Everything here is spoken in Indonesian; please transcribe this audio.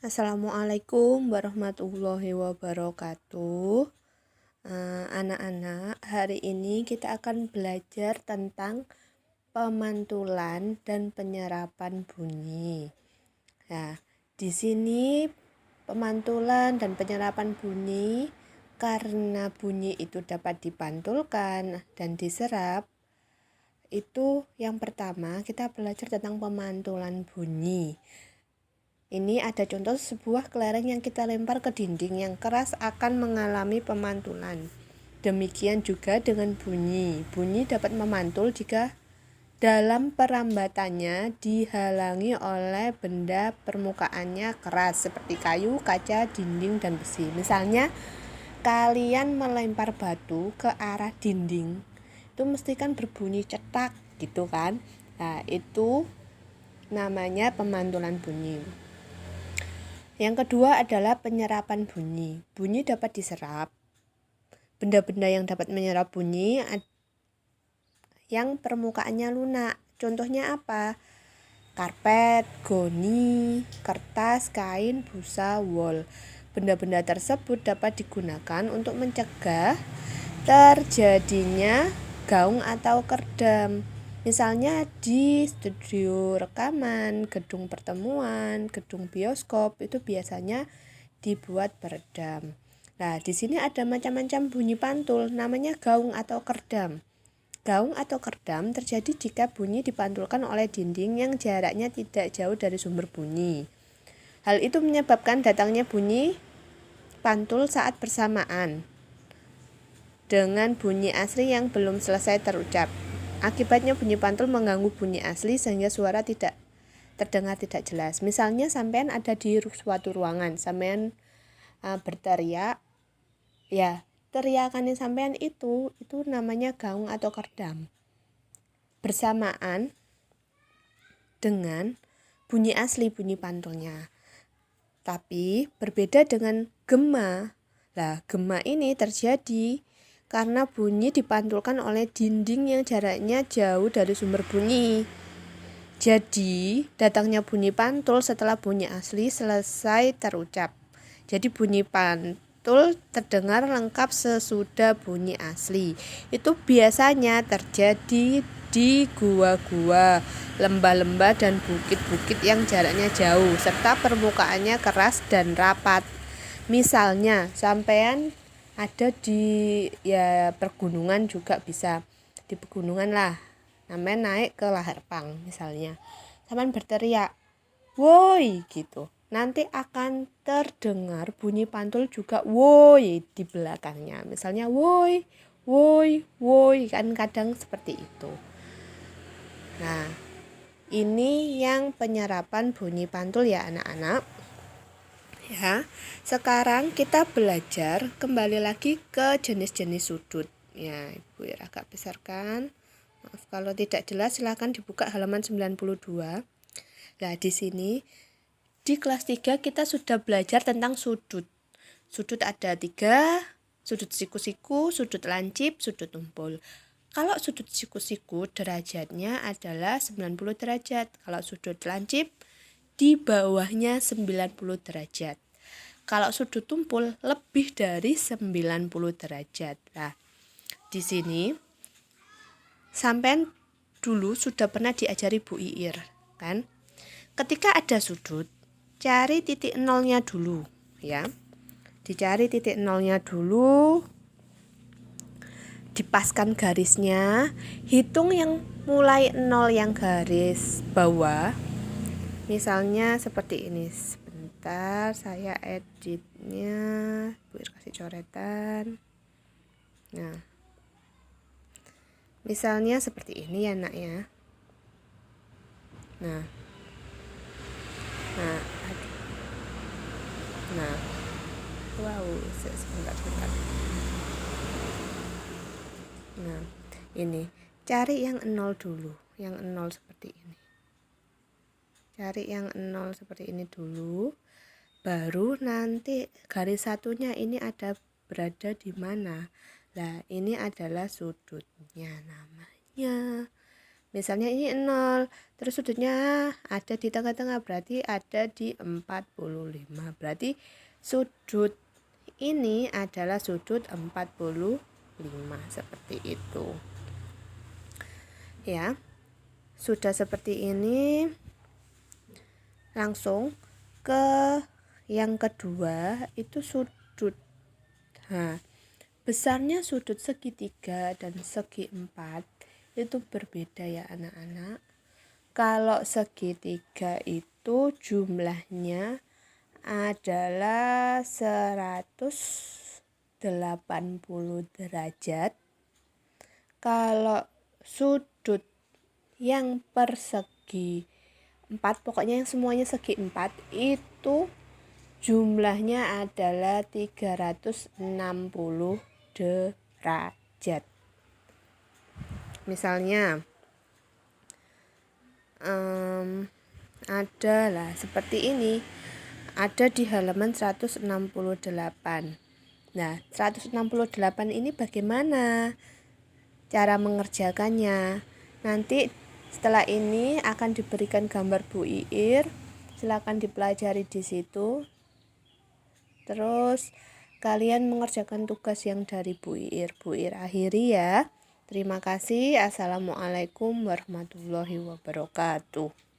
Assalamualaikum warahmatullahi wabarakatuh. Anak-anak, hari ini kita akan belajar tentang pemantulan dan penyerapan bunyi. Nah, di sini pemantulan dan penyerapan bunyi karena bunyi itu dapat dipantulkan dan diserap. Itu yang pertama, kita belajar tentang pemantulan bunyi. Ini ada contoh sebuah kelereng yang kita lempar ke dinding yang keras akan mengalami pemantulan. Demikian juga dengan bunyi. Bunyi dapat memantul jika dalam perambatannya dihalangi oleh benda permukaannya keras seperti kayu, kaca, dinding, dan besi. Misalnya, kalian melempar batu ke arah dinding, itu mesti kan berbunyi cetak gitu kan. Nah, itu namanya pemantulan bunyi. Yang kedua adalah penyerapan bunyi. Bunyi dapat diserap. Benda-benda yang dapat menyerap bunyi yang permukaannya lunak. Contohnya apa? Karpet, goni, kertas, kain, busa, wol. Benda-benda tersebut dapat digunakan untuk mencegah terjadinya gaung atau kerdam. Misalnya di studio rekaman, gedung pertemuan, gedung bioskop itu biasanya dibuat peredam. Nah, di sini ada macam-macam bunyi pantul, namanya gaung atau kerdam. Gaung atau kerdam terjadi jika bunyi dipantulkan oleh dinding yang jaraknya tidak jauh dari sumber bunyi. Hal itu menyebabkan datangnya bunyi pantul saat bersamaan dengan bunyi asli yang belum selesai terucap. Akibatnya bunyi pantul mengganggu bunyi asli sehingga suara tidak terdengar tidak jelas. Misalnya sampean ada di suatu ruangan, sampean berteriak, ya teriakannya sampean itu namanya gaung atau kerdam. Bersamaan dengan bunyi asli, bunyi pantulnya. Tapi berbeda dengan gema. Lah, gema ini terjadi karena bunyi dipantulkan oleh dinding yang jaraknya jauh dari sumber bunyi. Jadi, datangnya bunyi pantul setelah bunyi asli selesai terucap. Jadi bunyi pantul terdengar lengkap sesudah bunyi asli. Itu biasanya terjadi di gua-gua, lembah-lembah dan bukit-bukit yang jaraknya jauh serta permukaannya keras dan rapat. Misalnya, sampean ada di pergunungan juga bisa. Di pegunungan lah. Sampean naik ke Laherpang misalnya. Sampean berteriak, "Woi!" gitu. Nanti akan terdengar bunyi pantul juga woi di belakangnya. Misalnya woi, woi, woi, kan kadang seperti itu. Nah, ini yang penyerapan bunyi pantul ya anak-anak. Ya, sekarang kita belajar kembali lagi ke jenis-jenis sudut. Ya, Ibu Ira agak besarkan. Maaf kalau tidak jelas, silakan dibuka halaman 92. Nah, di sini di kelas 3 kita sudah belajar tentang sudut. Sudut ada 3, sudut siku-siku, sudut lancip, sudut tumpul. Kalau sudut siku-siku derajatnya adalah 90 derajat. Kalau sudut lancip di bawahnya 90 derajat. Kalau sudut tumpul lebih dari 90 derajat. Nah, di sini sampean dulu sudah pernah diajari Bu Iir, kan? Ketika ada sudut, cari titik nolnya dulu, ya. Dicari titik nolnya dulu, dipaskan garisnya, hitung yang mulai nol yang garis bawah. Misalnya seperti ini. Sebentar, saya editnya, Bu Ir kasih coretan. Nah, misalnya seperti ini ya nak ya. Nah, wow, sebentar. Nah, ini cari yang nol dulu, yang nol seperti ini. Cari yang nol seperti ini dulu, baru nanti garis satunya ini ada berada di mana. Nah, ini adalah sudutnya, namanya Misalnya ini 0, terus sudutnya ada di tengah-tengah, berarti ada di 45. Berarti sudut ini adalah sudut 45, seperti itu. Ya. Sudah seperti ini, langsung ke yang kedua, itu sudut. Nah, besarnya sudut segitiga dan segi empat itu berbeda ya anak-anak. Kalau segitiga itu jumlahnya adalah 180 derajat. Kalau sudut yang persegi 4, pokoknya yang semuanya segi 4 itu jumlahnya adalah 360 derajat. Misalnya adalah seperti ini, ada di halaman 168. Nah, 168 ini bagaimana cara mengerjakannya? Nanti setelah ini akan diberikan gambar Bu Iir, silakan dipelajari di situ. Terus kalian mengerjakan tugas yang dari Bu Iir. Bu Iir akhiri ya. Terima kasih. Assalamualaikum warahmatullahi wabarakatuh.